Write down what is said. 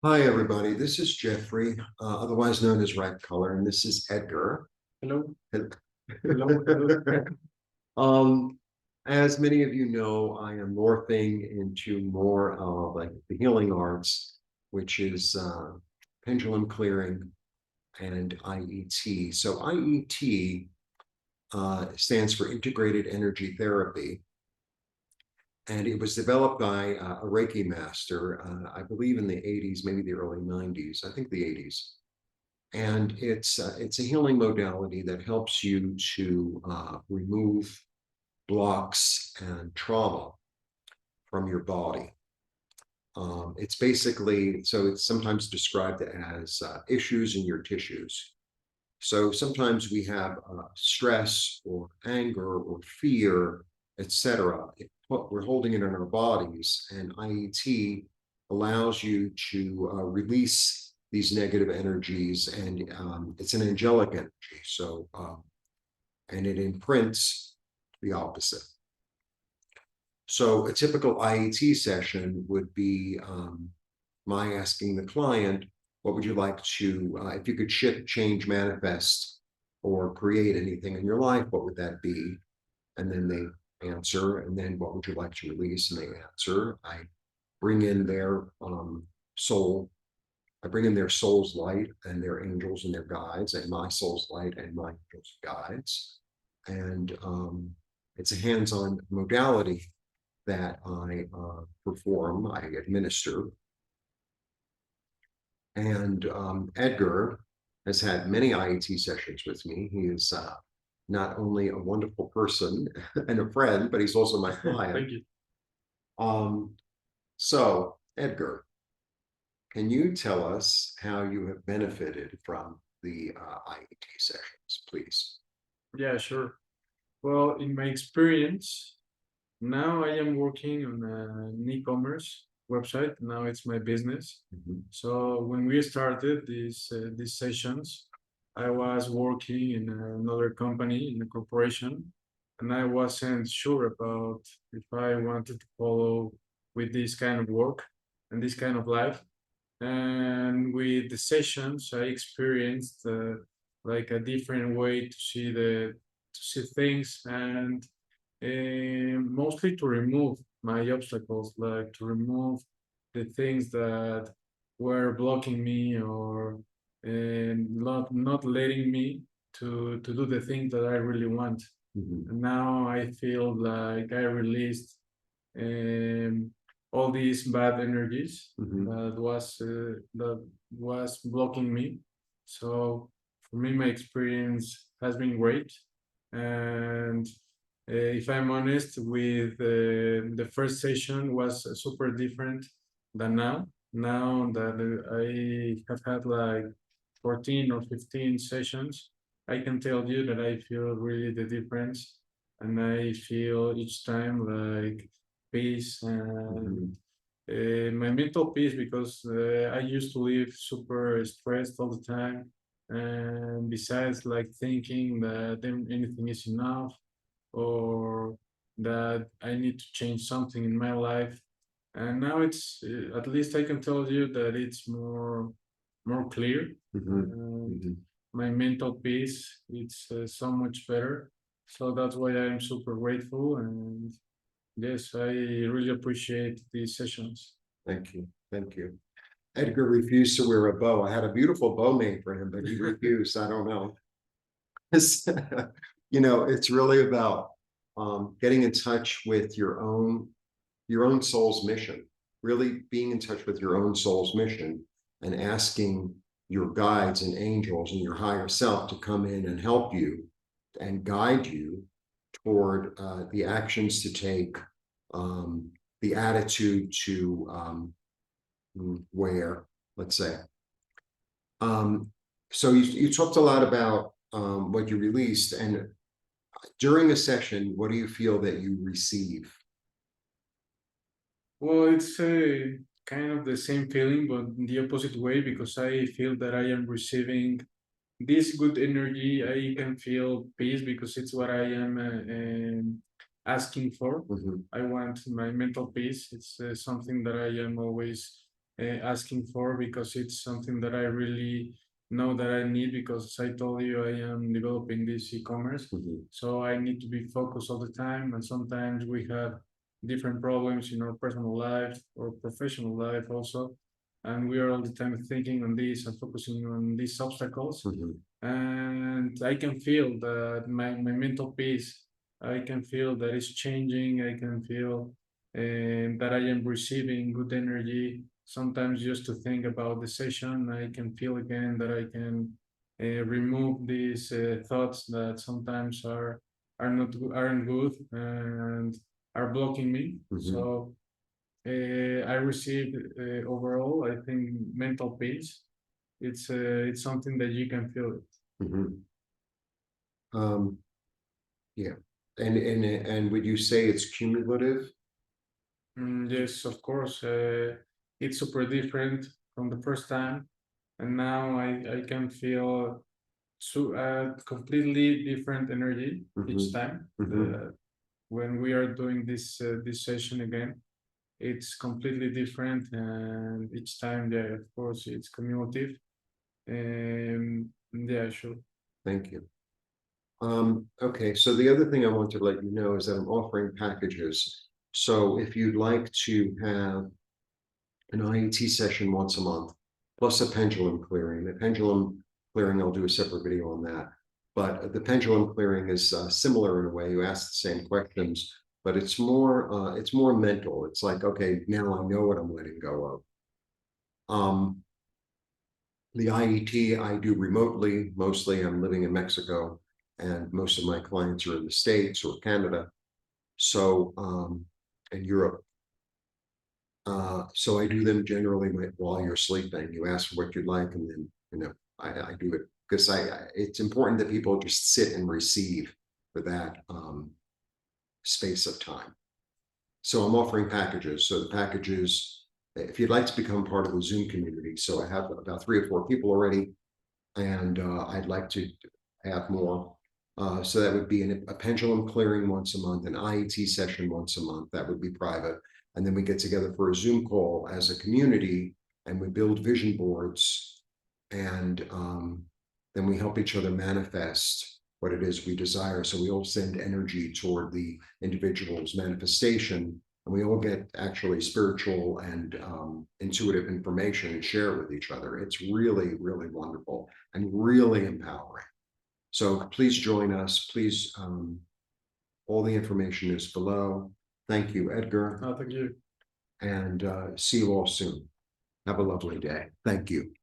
Hi, everybody. This is Jeffrey, otherwise known as Red Color, and this is Edgar. Hello. Hello. Hello. Um, as many of you know, I am morphing into more like the healing arts, which is pendulum clearing and IET. So IET stands for Integrated Energy Therapy. And it was developed by a Reiki master, I believe in the 80s, maybe the early 90s, I think the 80s. And it's a healing modality that helps you to remove blocks and trauma from your body. It's basically, so it's sometimes described as issues in your tissues. So sometimes we have stress or anger or fear, etc. We're holding it in our bodies, and IET allows you to release these negative energies, and it's an angelic energy. So, and it imprints the opposite. So, a typical IET session would be my asking the client, what would you like to, if you could shift, change, manifest, or create anything in your life, what would that be? And then they answer, and then what would you like to release? And they answer. I bring in their soul. I bring in their soul's light and their angels and their guides, and my soul's light and my angels' guides. And it's a hands-on modality that I perform, I administer. And Edgar has had many IET sessions with me. He is not only a wonderful person and a friend, but he's also my client. Thank you. So, Edgar, can you tell us how you have benefited from the IET sessions, please? Yeah, sure. Well, in my experience, now I am working on an e-commerce website. Now it's my business. Mhm. So when we started these sessions, I was working in another company in a corporation, and I wasn't sure about if I wanted to follow with this kind of work and this kind of life. And with the sessions, I experienced like a different way to see things, and mostly to remove my obstacles, like to remove the things that were blocking me or not letting me to do the things that I really want. Mhm. And now I feel like I released um, all these bad energies Mhm. that was blocking me. So for me, my experience has been great, and if I'm honest, with the first session was super different than now. Now that I have had like 14 or 15 sessions, I can tell you that I feel really the difference, and I feel each time like peace and Mhm. my mental peace, because I used to live super stressed all the time, and besides like thinking that anything is enough or that I need to change something in my life. And now it's at least I can tell you that it's more clear, Mhm. and Mhm. my mental peace it's so much better. So that's why I'm super grateful, and yes, I really appreciate these sessions. Thank you. Thank you. Edgar refused to wear a bow. I had a beautiful bow made for him, but he refused. I don't know. It's really about getting in touch with your own soul's mission, really being in touch with your own soul's mission and asking your guides and angels and your higher self to come in and help you and guide you toward the actions to take, the attitude to wear, let's say. Um, so you talked a lot about what you released, and during a session, what do you feel that you receive? Well, it's a kind of the same feeling, but in the opposite way, because I feel that I am receiving this good energy. I can feel peace because it's what I am asking for. Mhm. I want my mental peace. It's something that I am always asking for, because it's something that I really know that I need, because as I told you, I am developing this e-commerce. So I need to be focused all the time, and sometimes we have different problems in our personal life or professional life also, and we are all the time thinking on this and focusing on these obstacles. And I can feel that my mental peace, I can feel that it's changing. I can feel that I am receiving good energy. Sometimes just to think about the session, I can feel again that I can remove these thoughts that sometimes aren't good and are blocking me. So I received overall, I think, mental peace. It's something that you can feel it. Yeah, and would you say it's cumulative? Yes, of course. It's super different from the first time, and now I can feel completely different energy each time. When we are doing this session again, it's completely different, and each time, yeah, of course, it's cumulative. Yeah, sure. Thank you. Okay, so the other thing I want to let you know is that I'm offering packages. So if you'd like to have an IET session once a month, plus a pendulum clearing. The pendulum clearing, I'll do a separate video on that. But the pendulum clearing is similar in a way. You ask the same questions, but it's more mental. It's like, okay, now I know what I'm letting go of. The IET I do remotely. Mostly I'm living in Mexico, and most of my clients are in the States or Canada. So, and Europe. So I do them generally while you're sleeping. You ask for what you'd like, and then I do it because it's important that people just sit and receive for that space of time. So I'm offering packages. So the packages, if you'd like to become part of the Zoom community, so I have about 3 or 4 people already, and I'd like to have more. So that would be a pendulum clearing once a month, an IET session once a month. That would be private. And then we get together for a Zoom call as a community, and we build vision boards, and then we help each other manifest what it is we desire. So we all send energy toward the individual's manifestation, and we all get actually spiritual and intuitive information and share it with each other. It's really, really wonderful and really empowering. So please join us. Please, all the information is below. Thank you, Edgar. Oh, thank you. And see you all soon. Have a lovely day. Thank you.